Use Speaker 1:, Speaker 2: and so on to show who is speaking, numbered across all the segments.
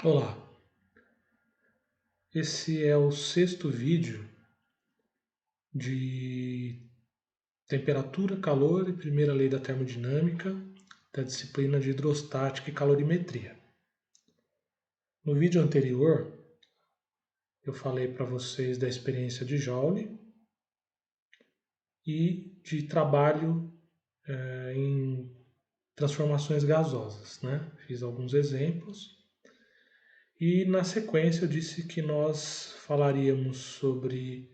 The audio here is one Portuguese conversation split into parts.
Speaker 1: Olá, esse é o sexto vídeo de temperatura, calor e primeira lei da termodinâmica da disciplina de hidrostática e calorimetria. No vídeo anterior, eu falei para vocês da experiência de Joule e de trabalho em transformações gasosas, né? Fiz alguns exemplos e na sequência eu disse que nós falaríamos sobre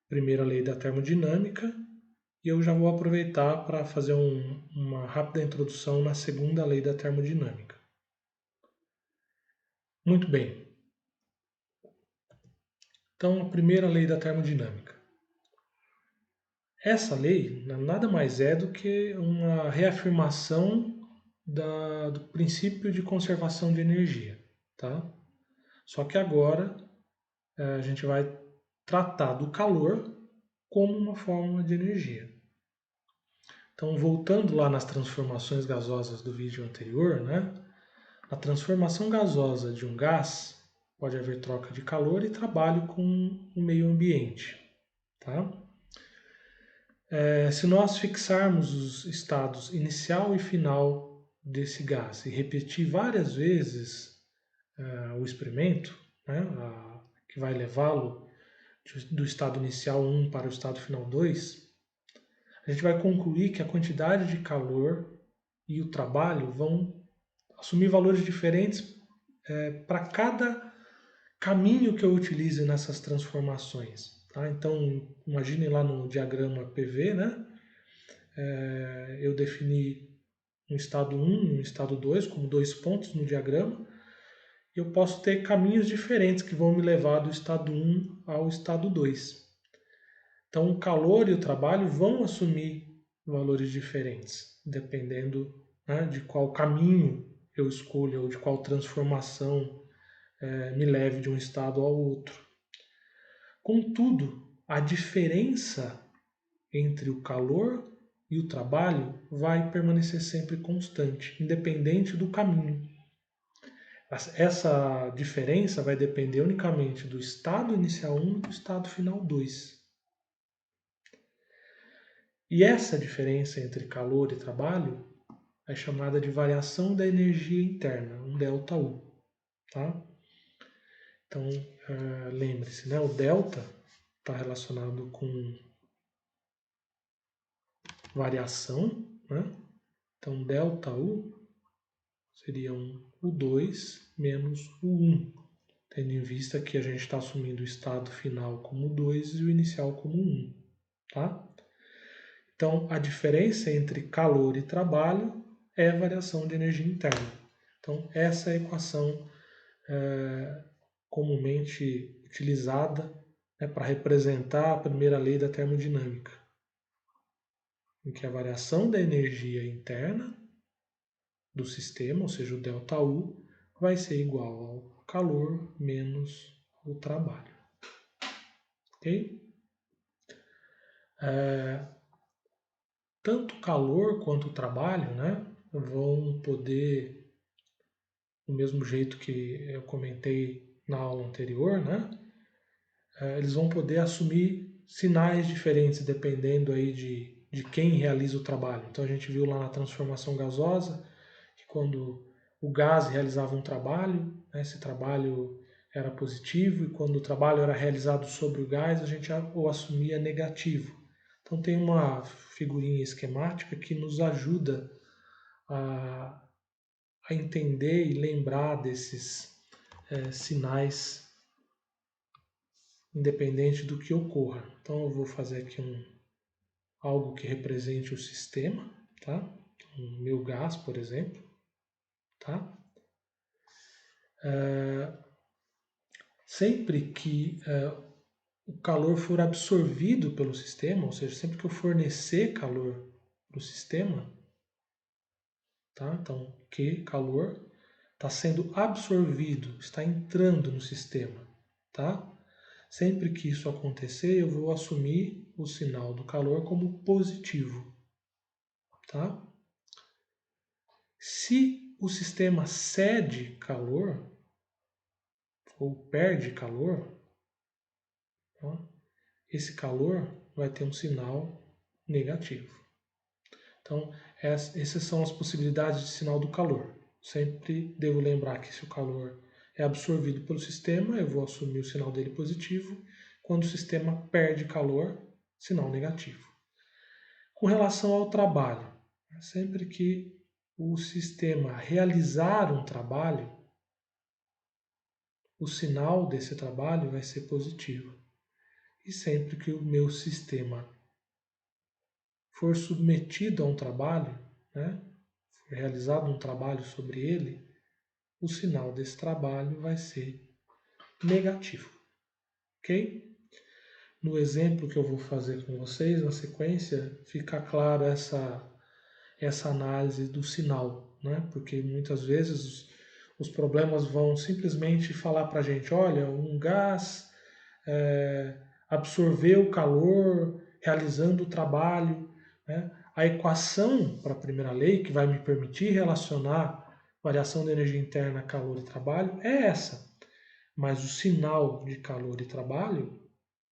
Speaker 1: primeira lei da termodinâmica. E eu já vou aproveitar para fazer uma rápida introdução na segunda lei da termodinâmica. Muito bem. Então, a primeira lei da termodinâmica. Essa lei nada mais é do que uma reafirmação do princípio de conservação de energia, tá? Só que agora a gente vai tratar do calor como uma forma de energia. Então, voltando lá nas transformações gasosas do vídeo anterior, né? Na transformação gasosa de um gás, pode haver troca de calor e trabalho com o meio ambiente. Tá? Se nós fixarmos os estados inicial e final desse gás e repetir várias vezes o experimento, né, que vai levá-lo do estado inicial 1 para o estado final 2, a gente vai concluir que a quantidade de calor e o trabalho vão assumir valores diferentes para cada caminho que eu utilize nessas transformações. Tá? Então, imagine lá no diagrama PV, né? Eu defini um estado 1 e um estado 2 como dois pontos no diagrama. E eu posso ter caminhos diferentes que vão me levar do estado 1 ao estado 2. Então, o calor e o trabalho vão assumir valores diferentes, dependendo, né, de qual caminho eu escolha ou de qual transformação me leve de um estado ao outro. Contudo, a diferença entre o calor e o trabalho vai permanecer sempre constante, independente do caminho. Essa diferença vai depender unicamente do estado inicial 1 e do estado final 2. E essa diferença entre calor e trabalho é chamada de variação da energia interna, um ΔU. Tá? Então, lembre-se, né? O delta está relacionado com variação, né? Então, ΔU seria um U2 menos U1, tendo em vista que a gente está assumindo o estado final como 2 e o inicial como 1. Tá? Então, a diferença entre calor e trabalho é a variação de energia interna. Então, essa é a equação comumente utilizada, né, para representar a primeira lei da termodinâmica, em que a variação da energia interna do sistema, ou seja, o ΔU, vai ser igual ao calor menos o trabalho. Ok? Tanto o calor quanto o trabalho, né, vão poder, do mesmo jeito que eu comentei na aula anterior, né, eles vão poder assumir sinais diferentes dependendo aí de quem realiza o trabalho. Então a gente viu lá na transformação gasosa que quando o gás realizava um trabalho, né, esse trabalho era positivo, e quando o trabalho era realizado sobre o gás, a gente o assumia negativo. Então tem uma figurinha esquemática que nos ajuda a, a entender e lembrar desses sinais, independente do que ocorra. Então eu vou fazer aqui algo que represente o sistema, tá? O meu gás, por exemplo, tá? Sempre que o calor for absorvido pelo sistema, ou seja, sempre que eu fornecer calor para o sistema, tá? Então, que calor está sendo absorvido, está entrando no sistema, tá? Sempre que isso acontecer, eu vou assumir o sinal do calor como positivo, tá? Se o sistema cede calor, ou perde calor, ó, esse calor vai ter um sinal negativo. Então, essas são as possibilidades de sinal do calor. Sempre devo lembrar que se o calor é absorvido pelo sistema, eu vou assumir o sinal dele positivo. Quando o sistema perde calor, sinal negativo. Com relação ao trabalho, sempre que o sistema realizar um trabalho, o sinal desse trabalho vai ser positivo. E sempre que o meu sistema for submetido a um trabalho, né, for realizado um trabalho sobre ele, o sinal desse trabalho vai ser negativo. Ok? No exemplo que eu vou fazer com vocês, na sequência, fica claro essa análise do sinal, né? Porque muitas vezes os problemas vão simplesmente falar para a gente, olha, um gás absorveu calor realizando o trabalho, né? A equação para a primeira lei, que vai me permitir relacionar variação de energia interna, calor e trabalho, é essa. Mas o sinal de calor e trabalho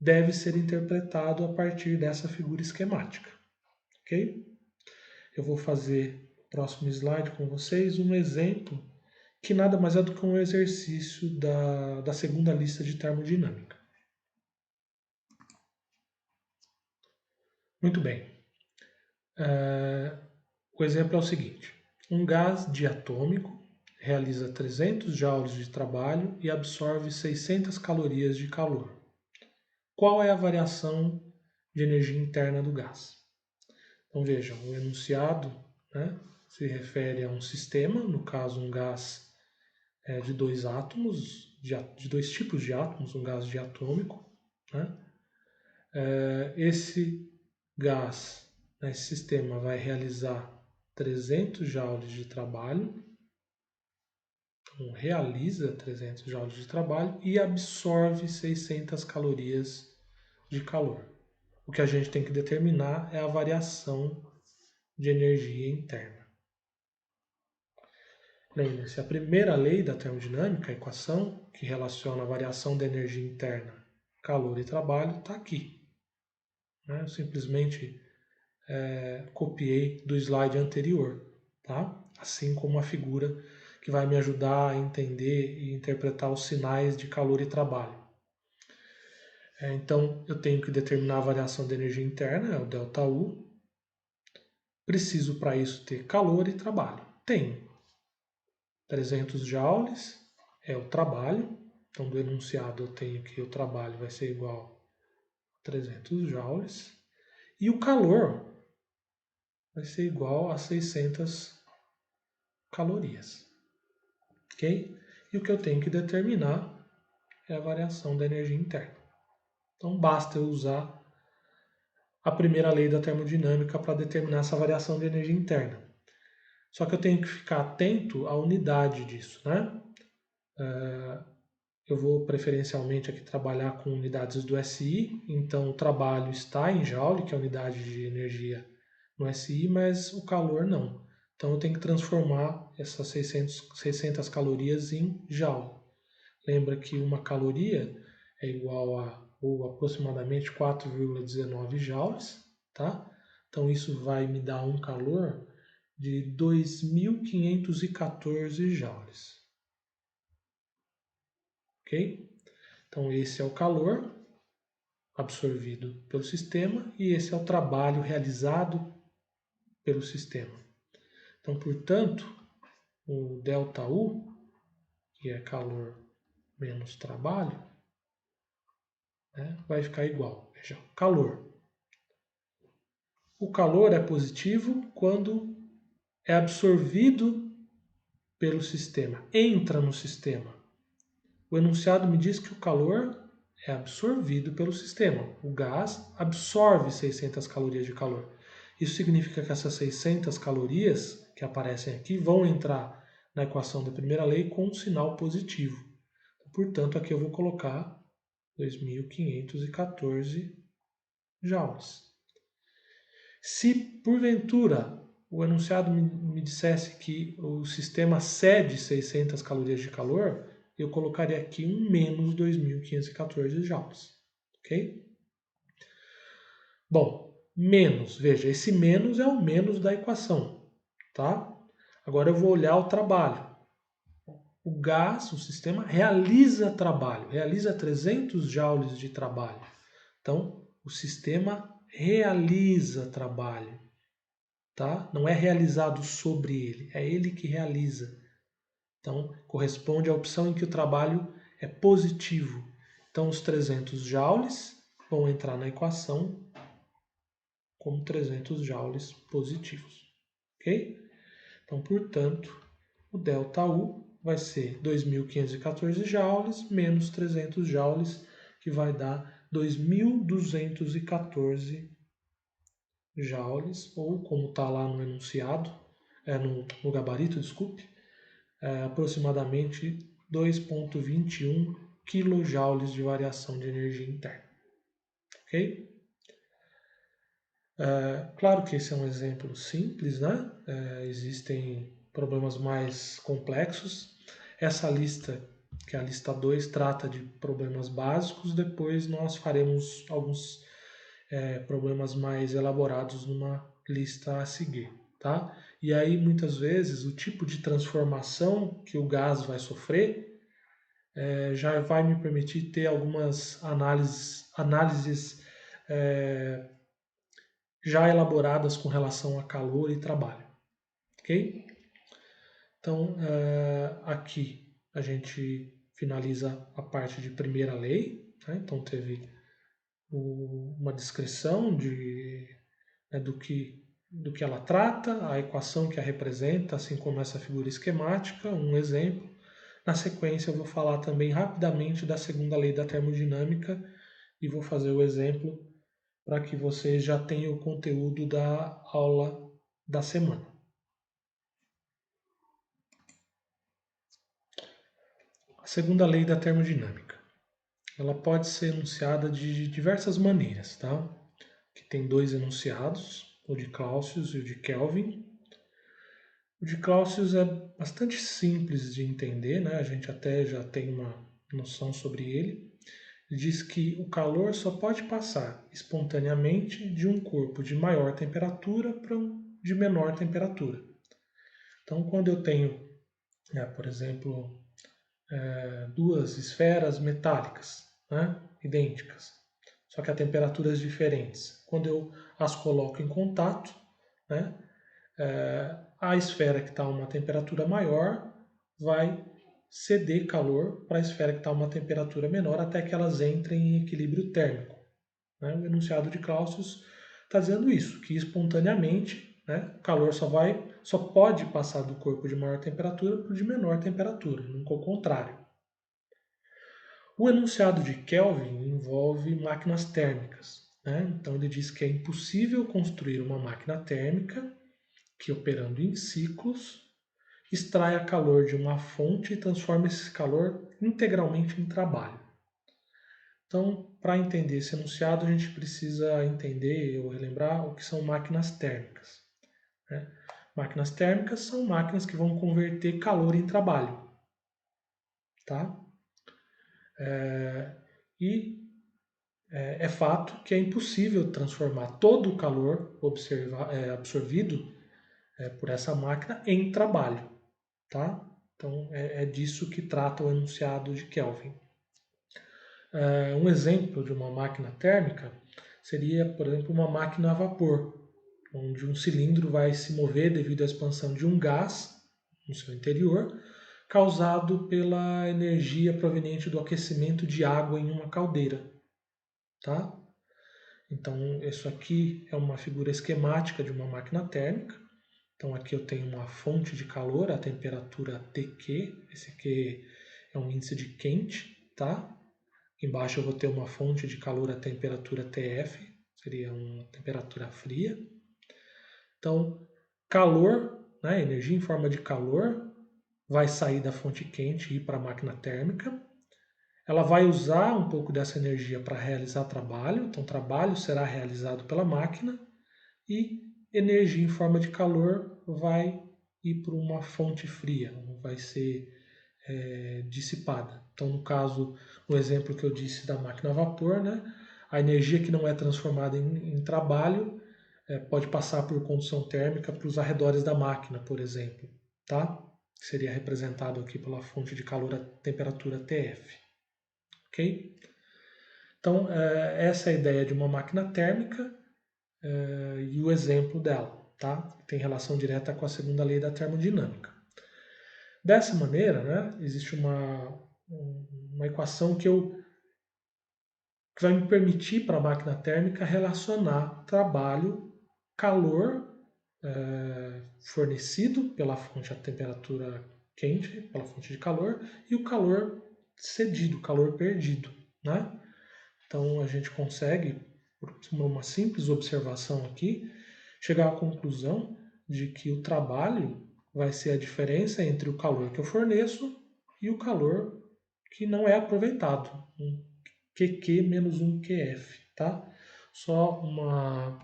Speaker 1: deve ser interpretado a partir dessa figura esquemática. Ok? Eu vou fazer no próximo slide com vocês um exemplo que nada mais é do que um exercício da segunda lista de termodinâmica. Muito bem. O exemplo é o seguinte. Um gás diatômico realiza 300 joules de trabalho e absorve 600 calorias de calor. Qual é a variação de energia interna do gás? Então vejam, o enunciado, né, se refere a um sistema, no caso um gás de dois átomos, de dois tipos de átomos, um gás diatômico. Né? Esse gás, esse sistema vai realizar 300 joules de trabalho, então realiza 300 joules de trabalho e absorve 600 calorias de calor. O que a gente tem que determinar é a variação de energia interna. Lembre-se, a primeira lei da termodinâmica, a equação que relaciona a variação da energia interna, calor e trabalho, está aqui. Eu simplesmente copiei do slide anterior, tá? Assim como a figura que vai me ajudar a entender e interpretar os sinais de calor e trabalho. Então, eu tenho que determinar a variação da energia interna, é o ΔU. Preciso para isso ter calor e trabalho. Tenho. 300 joules é o trabalho. Então, do enunciado eu tenho que o trabalho vai ser igual a 300 joules. E o calor vai ser igual a 600 calorias. Ok? E o que eu tenho que determinar é a variação da energia interna. Então, basta eu usar a primeira lei da termodinâmica para determinar essa variação de energia interna. Só que eu tenho que ficar atento à unidade disso, né? Eu vou preferencialmente aqui trabalhar com unidades do SI, então o trabalho está em joule, que é a unidade de energia no SI, mas o calor não. Então eu tenho que transformar essas 600 calorias em joule. Lembra que uma caloria é igual a ou aproximadamente 4,19 joules, tá? Então isso vai me dar um calor de 2.514 joules. Ok? Então esse é o calor absorvido pelo sistema e esse é o trabalho realizado pelo sistema. Então, portanto, o ΔU, que é calor menos trabalho, vai ficar igual. Veja, calor. O calor é positivo quando é absorvido pelo sistema, entra no sistema. O enunciado me diz que o calor é absorvido pelo sistema. O gás absorve 600 calorias de calor. Isso significa que essas 600 calorias que aparecem aqui vão entrar na equação da primeira lei com um sinal positivo. Portanto, aqui eu vou colocar 2.514 joules. Se, porventura, o enunciado me dissesse que o sistema cede 600 calorias de calor, eu colocaria aqui um menos 2.514 joules, ok? Bom, menos, veja, esse menos é o menos da equação, tá? Agora eu vou olhar o trabalho. O gás, o sistema, realiza trabalho, realiza 300 joules de trabalho. Então, o sistema realiza trabalho, tá? Não é realizado sobre ele, é ele que realiza. Então, corresponde à opção em que o trabalho é positivo. Então, os 300 joules vão entrar na equação como 300 joules positivos, ok? Então, portanto, o ΔU vai ser 2.514 joules menos 300 joules, que vai dar 2.214 joules, ou como está lá no enunciado, no gabarito, desculpe, aproximadamente 2,21 kJ de variação de energia interna. Ok? Claro que esse é um exemplo simples, né? Existem problemas mais complexos. Essa lista, que é a lista 2, trata de problemas básicos. Depois nós faremos alguns problemas mais elaborados numa lista a seguir, tá? E aí, muitas vezes, o tipo de transformação que o gás vai sofrer já vai me permitir ter algumas análises já elaboradas com relação a calor e trabalho, ok? Então, aqui a gente finaliza a parte de primeira lei, né? Então teve uma descrição do que ela trata, a equação que a representa, assim como essa figura esquemática, um exemplo. Na sequência, eu vou falar também rapidamente da segunda lei da termodinâmica e vou fazer o exemplo para que vocês já tenham o conteúdo da aula da semana. A segunda lei da termodinâmica. Ela pode ser enunciada de diversas maneiras, tá? Que tem dois enunciados, o de Clausius e o de Kelvin. O de Clausius é bastante simples de entender, né? A gente até já tem uma noção sobre ele. Ele diz que o calor só pode passar espontaneamente de um corpo de maior temperatura para um de menor temperatura. Então, quando eu tenho, por exemplo, duas esferas metálicas, né, idênticas, só que a temperaturas diferentes, quando eu as coloco em contato, né, a esfera que está a uma temperatura maior vai ceder calor para a esfera que está a uma temperatura menor até que elas entrem em equilíbrio térmico. Né? O enunciado de Clausius está dizendo isso, que espontaneamente, né, o calor só pode passar do corpo de maior temperatura para o de menor temperatura, nunca o contrário. O enunciado de Kelvin envolve máquinas térmicas. Né? Então ele diz que é impossível construir uma máquina térmica que, operando em ciclos, extraia calor de uma fonte e transforma esse calor integralmente em trabalho. Então, para entender esse enunciado, a gente precisa entender ou relembrar o que são máquinas térmicas. Né? Máquinas térmicas são máquinas que vão converter calor em trabalho. Tá? É fato que é impossível transformar todo o calor absorvido por essa máquina em trabalho. Tá? Então, é disso que trata o enunciado de Kelvin. Um exemplo de uma máquina térmica seria, por exemplo, uma máquina a vapor, onde um cilindro vai se mover devido à expansão de um gás no seu interior, causado pela energia proveniente do aquecimento de água em uma caldeira. Tá? Então, isso aqui é uma figura esquemática de uma máquina térmica. Então, aqui eu tenho uma fonte de calor, a temperatura Tq, esse Q é um índice de quente, tá? Embaixo eu vou ter uma fonte de calor, a temperatura Tf, seria uma temperatura fria. Então, calor, né, energia em forma de calor, vai sair da fonte quente e ir para a máquina térmica. Ela vai usar um pouco dessa energia para realizar trabalho, então trabalho será realizado pela máquina e energia em forma de calor vai ir para uma fonte fria, vai ser dissipada. Então, no caso, no exemplo que eu disse da máquina a vapor, né, a energia que não é transformada em trabalho pode passar por condução térmica para os arredores da máquina, por exemplo, tá? Seria representado aqui pela fonte de calor a temperatura TF, ok? Então, essa é a ideia de uma máquina térmica e o exemplo dela, tá? Tem relação direta com a segunda lei da termodinâmica. Dessa maneira, né, existe uma equação que vai me permitir para a máquina térmica relacionar trabalho, calor fornecido pela fonte a temperatura quente, pela fonte de calor, e o calor cedido, o calor perdido, né? Então a gente consegue, por uma simples observação aqui, chegar à conclusão de que o trabalho vai ser a diferença entre o calor que eu forneço e o calor que não é aproveitado, um QQ menos um QF, tá? Só uma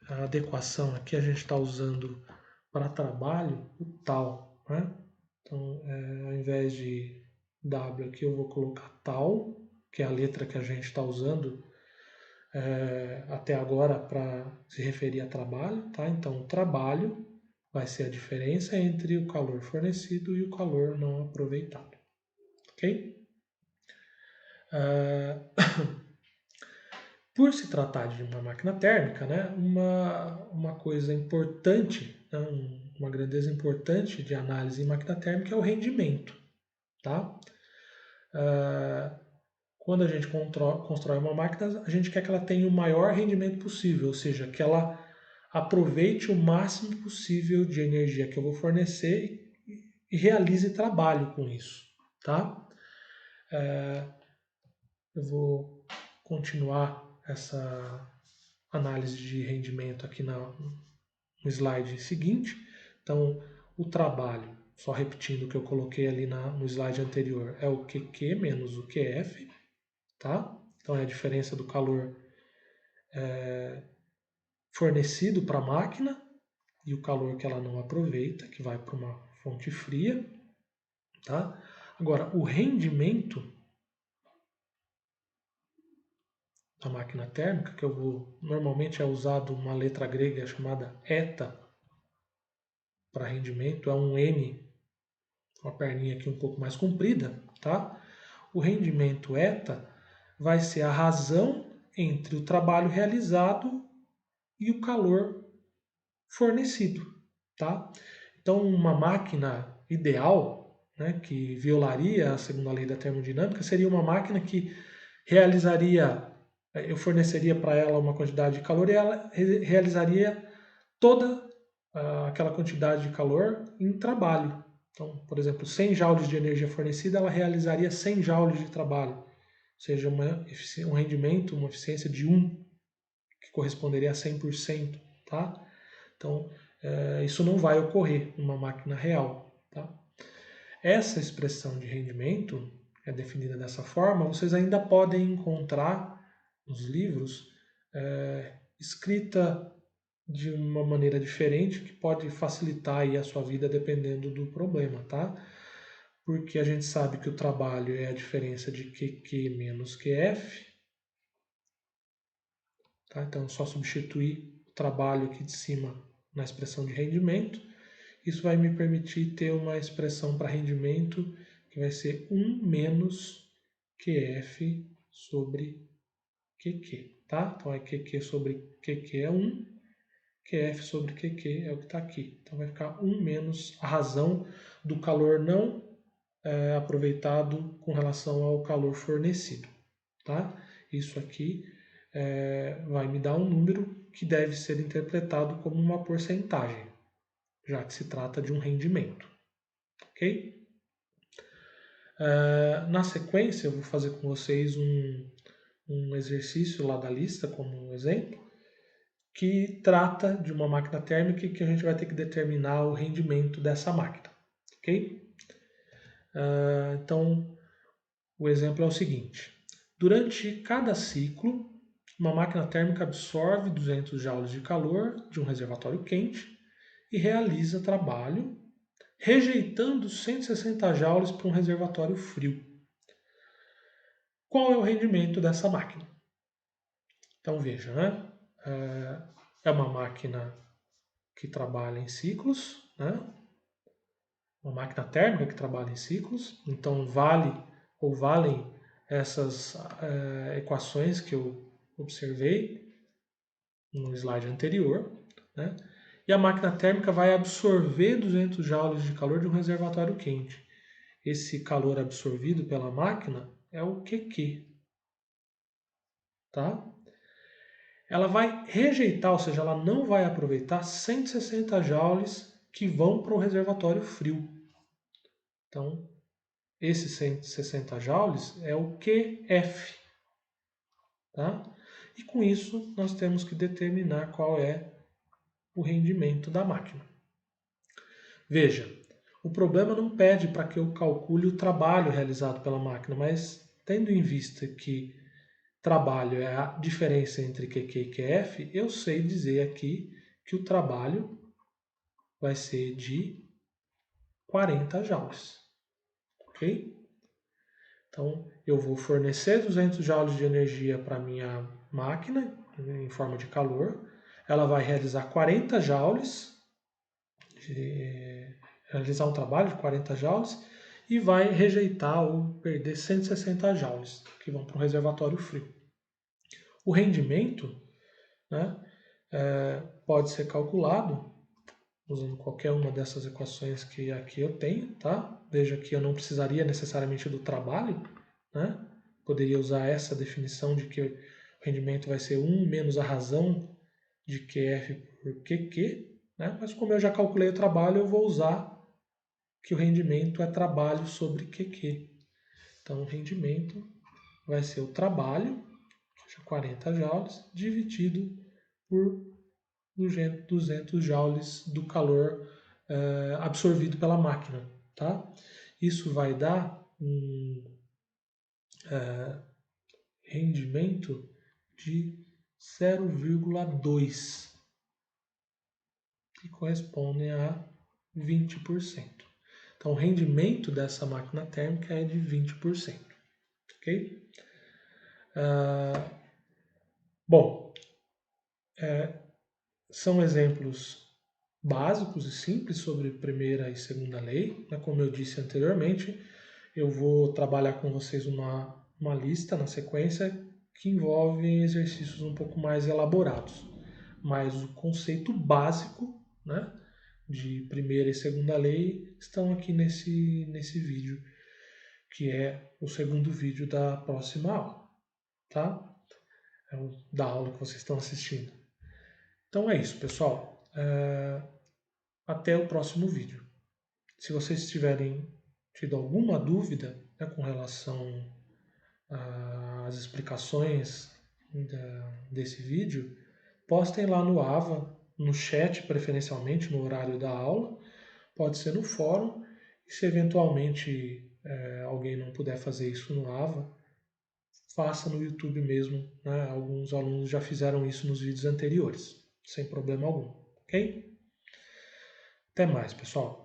Speaker 1: adequação aqui, a gente está usando para trabalho o tal, né? Então, ao invés de W aqui, eu vou colocar tal, que é a letra que a gente está usando até agora para se referir a trabalho, tá? Então, o trabalho vai ser a diferença entre o calor fornecido e o calor não aproveitado, ok? Por se tratar de uma máquina térmica, né, uma coisa importante, né, uma grandeza importante de análise em máquina térmica é o rendimento, tá? Quando a gente constrói uma máquina, a gente quer que ela tenha o maior rendimento possível, ou seja, que ela aproveite o máximo possível de energia que eu vou fornecer e realize trabalho com isso, tá? Eu vou continuar essa análise de rendimento aqui no slide seguinte. Então, o trabalho, só repetindo o que eu coloquei ali no slide anterior, é o QQ menos o QF, tá? Então, é a diferença do calor fornecido para a máquina e o calor que ela não aproveita, que vai para uma fonte fria, tá? Agora, o rendimento da máquina térmica, que normalmente é usado uma letra grega chamada eta para rendimento, é um N, uma perninha aqui um pouco mais comprida, tá? O rendimento eta vai ser a razão entre o trabalho realizado e o calor fornecido, tá? Então, uma máquina ideal, né, que violaria a segunda lei da termodinâmica, seria uma máquina que eu forneceria para ela uma quantidade de calor e ela realizaria toda aquela quantidade de calor em trabalho. Então, por exemplo, 100 joules de energia fornecida, ela realizaria 100 joules de trabalho, ou seja, um rendimento, uma eficiência de 1, que corresponderia a 100%, tá? Então, isso não vai ocorrer numa máquina real, tá? Essa expressão de rendimento é definida dessa forma, vocês ainda podem encontrar nos livros escrita de uma maneira diferente que pode facilitar aí a sua vida dependendo do problema, tá? Porque a gente sabe que o trabalho é a diferença de QQ menos QF, tá? Então, só substituir o trabalho aqui de cima na expressão de rendimento. Isso vai me permitir ter uma expressão para rendimento que vai ser 1 menos QF sobre QQ, tá? Então, QQ sobre QQ é 1, QF sobre QQ é o que está aqui. Então, vai ficar 1 menos a razão do calor não aproveitado com relação ao calor fornecido, tá? Isso aqui vai me dar um número que deve ser interpretado como uma porcentagem, já que se trata de um rendimento, ok? Na sequência, eu vou fazer com vocês um exercício lá da lista, como exemplo, que trata de uma máquina térmica e que a gente vai ter que determinar o rendimento dessa máquina, ok? Então, o exemplo é o seguinte. Durante cada ciclo, uma máquina térmica absorve 200 joules de calor de um reservatório quente e realiza trabalho rejeitando 160 joules para um reservatório frio. Qual é o rendimento dessa máquina? Então veja, né? É uma máquina que trabalha em ciclos, né? Uma máquina térmica que trabalha em ciclos, então valem essas equações que eu observei no slide anterior, né? E a máquina térmica vai absorver 200 joules de calor de um reservatório quente. Esse calor absorvido pela máquina é o QQ, tá? Ela vai rejeitar, ou seja, ela não vai aproveitar 160 joules que vão para o reservatório frio. Então, esses 160 joules é o QF, tá? E com isso, nós temos que determinar qual é o rendimento da máquina. Veja, o problema não pede para que eu calcule o trabalho realizado pela máquina, mas tendo em vista que trabalho é a diferença entre QQ e QF, eu sei dizer aqui que o trabalho vai ser de 40 joules, ok? Então, eu vou fornecer 200 joules de energia para a minha máquina, em forma de calor. Ela vai realizar 40 joules, realizar um trabalho de 40 joules, e vai rejeitar ou perder 160 joules, que vão para o reservatório frio. O rendimento, né, pode ser calculado usando qualquer uma dessas equações que aqui eu tenho, tá? Veja que eu não precisaria necessariamente do trabalho, né? Poderia usar essa definição de que o rendimento vai ser 1 menos a razão de QF por QQ, né? Mas como eu já calculei o trabalho, eu vou usar que o rendimento é trabalho sobre QQ. Então, o rendimento vai ser o trabalho, ou seja, 40 joules, dividido por 200 joules do calor absorvido pela máquina, tá? Isso vai dar um rendimento de 0,2, que corresponde a 20%. Então, o rendimento dessa máquina térmica é de 20%, ok? Bom, são exemplos básicos e simples sobre primeira e segunda lei, né? Como eu disse anteriormente, eu vou trabalhar com vocês uma lista na sequência que envolve exercícios um pouco mais elaborados. Mas o conceito básico, né, de primeira e segunda lei estão aqui nesse vídeo, que é o segundo vídeo da próxima aula, tá? É da aula que vocês estão assistindo. Então é isso, pessoal. Até o próximo vídeo. Se vocês tiverem tido alguma dúvida, né, com relação às explicações desse vídeo, postem lá no AVA, no chat preferencialmente, no horário da aula, pode ser no fórum, e se eventualmente alguém não puder fazer isso no AVA, faça no YouTube mesmo, né? Alguns alunos já fizeram isso nos vídeos anteriores, sem problema algum, ok? Até mais, pessoal!